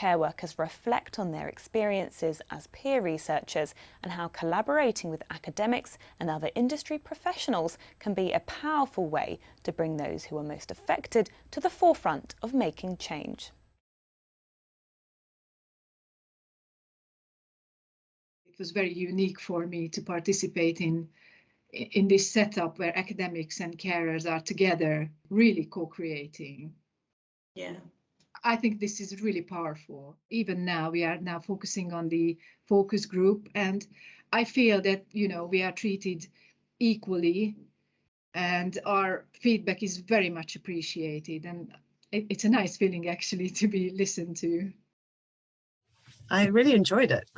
care workers reflect on their experiences as peer researchers and how collaborating with academics and other industry professionals can be a powerful way to bring those who are most affected to the forefront of making change. It was very unique for me to participate in this setup where academics and carers are together, really co-creating. Yeah. I think this is really powerful. Even now, we are now focusing on the focus group, and I feel that, we are treated equally and our feedback is very much appreciated. And it's a nice feeling actually to be listened to. I really enjoyed it.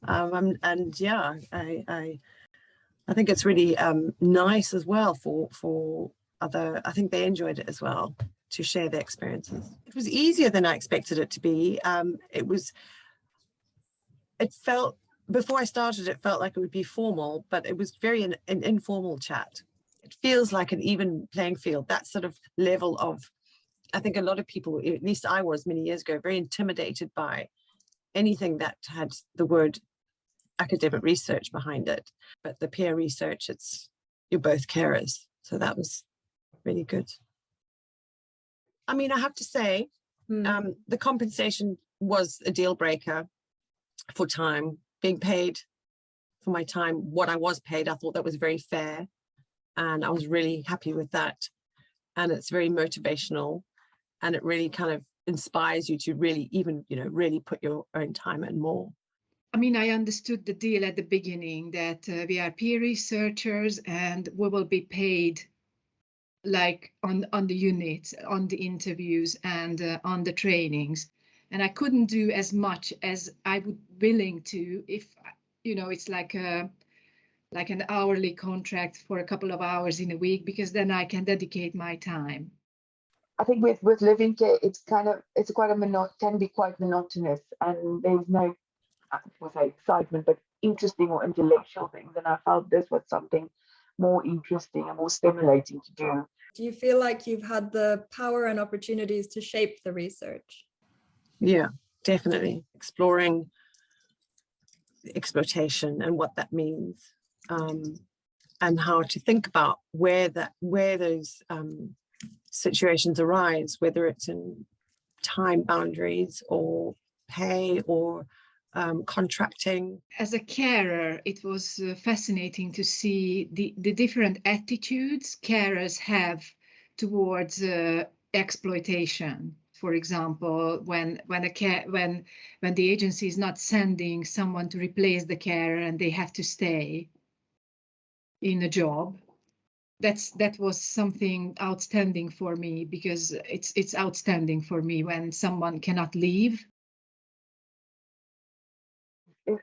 And yeah, I think it's really nice as well for other, I think they enjoyed it as well, to share their experiences. It was easier than I expected it to be. It felt, before I started, it felt like it would be formal, but it was very an informal chat. It feels like an even playing field, that sort of level of, I think a lot of people, at least I was many years ago, very intimidated by anything that had the word academic research behind it. But the peer research, you're both carers. So that was really good. I mean, I have to say, the compensation was a deal breaker for time, being paid for my time, what I was paid. I thought that was very fair. And I was really happy with that. And it's very motivational. And it really kind of inspires you to really even, really put your own time in more. I mean, I understood the deal at the beginning that we are peer researchers and we will be paid like on the units, on the interviews and on the trainings. And I couldn't do as much as I would willing to if, it's like an hourly contract for a couple of hours in a week, because then I can dedicate my time. I think with living care, can be quite monotonous, and there's no, I would say excitement, but interesting or intellectual things. And I felt this was something more interesting and more stimulating to do. Do you feel like you've had the power and opportunities to shape the research? Yeah, definitely. Exploring exploitation and what that means, and how to think about where those situations arise, whether it's in time boundaries or pay or contracting. As a carer, it was fascinating to see the different attitudes carers have towards exploitation. For example, when the agency is not sending someone to replace the carer and they have to stay in a job. That was something outstanding for me, because it's outstanding for me when someone cannot leave.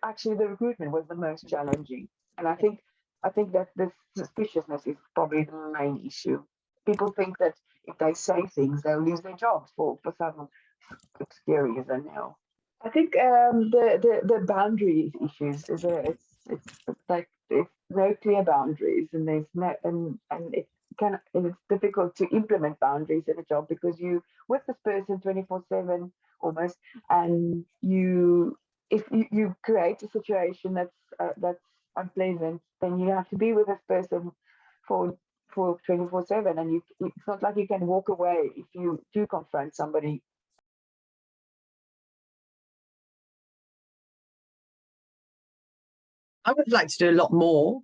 Actually, the recruitment was the most challenging, and I think that the suspiciousness is probably the main issue. People think that if they say things, they'll lose their jobs for some obscure reason now. I think the boundary issues is it's like there's no clear boundaries, and there's no and it's difficult to implement boundaries in a job, because you with this person 24/7 almost, and if you create a situation that's unpleasant, then you have to be with this person for 24/7, and it's not like you can walk away if you do confront somebody. I would like to do a lot more,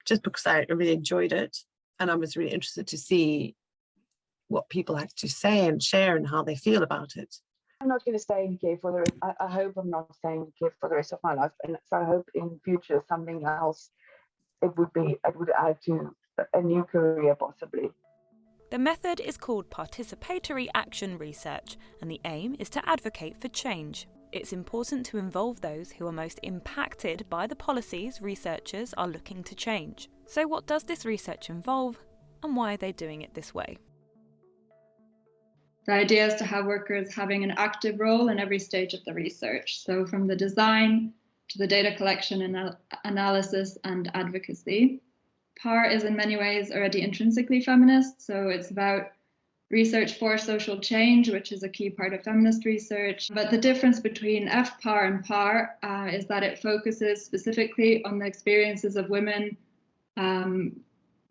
just because I really enjoyed it, and I was really interested to see what people had to say and share and how they feel about it. I'm not going to stay in care for the rest. I hope I'm not staying in care for the rest of my life, and so I hope in future something else. It would add to a new career possibly. The method is called Participatory Action Research, and the aim is to advocate for change. It's important to involve those who are most impacted by the policies researchers are looking to change. So what does this research involve, and why are they doing it this way? The idea is to have workers having an active role in every stage of the research. So from the design to the data collection and analysis and advocacy. FPAR is in many ways already intrinsically feminist, so it's about research for social change, which is a key part of feminist research. But the difference between FPAR and PAR is that it focuses specifically on the experiences of women and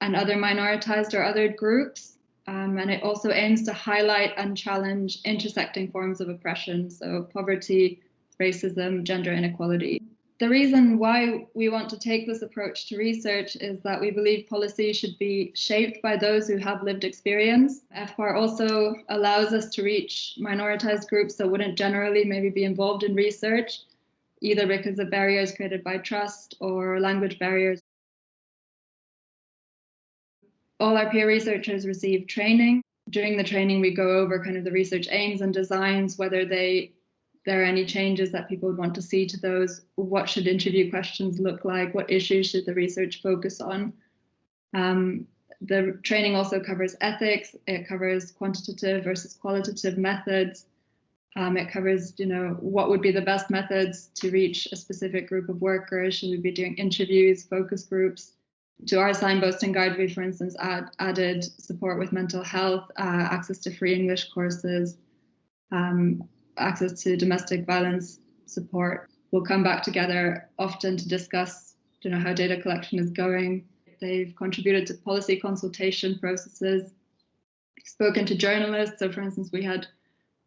other minoritized or othered groups. And it also aims to highlight and challenge intersecting forms of oppression, so poverty, racism, gender inequality. The reason why we want to take this approach to research is that we believe policy should be shaped by those who have lived experience. FPAR also allows us to reach minoritized groups that wouldn't generally maybe be involved in research, either because of barriers created by trust or language barriers. All our peer researchers receive training. During the training, we go over kind of the research aims and designs, whether there are any changes that people would want to see to those, what should interview questions look like, what issues should the research focus on. The training also covers ethics, it covers quantitative versus qualitative methods. It covers, what would be the best methods to reach a specific group of workers. Should we be doing interviews, focus groups? To our signposting guide, we, for instance, added support with mental health, access to free English courses, access to domestic violence support. We'll come back together often to discuss, how data collection is going. They've contributed to policy consultation processes, spoken to journalists. So, for instance, we had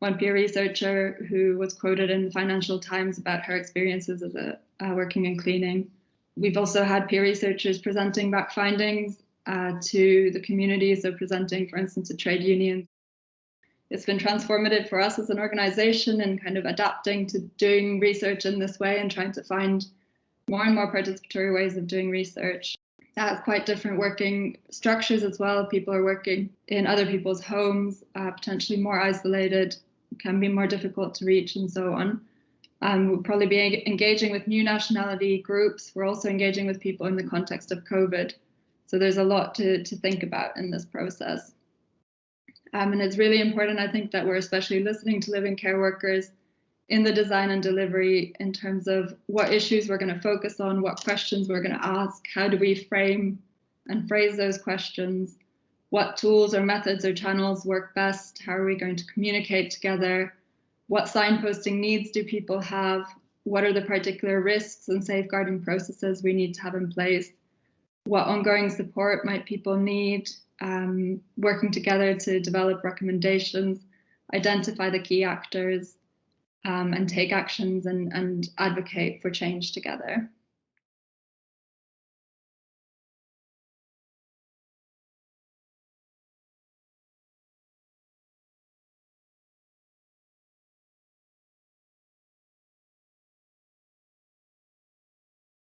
one peer researcher who was quoted in the Financial Times about her experiences as working in cleaning. We've also had peer researchers presenting back findings to the community, so presenting, for instance, to trade unions. It's been transformative for us as an organization and kind of adapting to doing research in this way and trying to find more and more participatory ways of doing research. That has quite different working structures as well. People are working in other people's homes, potentially more isolated, can be more difficult to reach and so on. We'll probably be engaging with new nationality groups. We're also engaging with people in the context of COVID. So there's a lot to think about in this process. And it's really important, I think, that we're especially listening to living care workers in the design and delivery in terms of what issues we're going to focus on, what questions we're going to ask, how do we frame and phrase those questions, what tools or methods or channels work best, how are we going to communicate together, what signposting needs do people have, what are the particular risks and safeguarding processes we need to have in place, what ongoing support might people need, working together to develop recommendations, identify the key actors, and take actions and advocate for change together.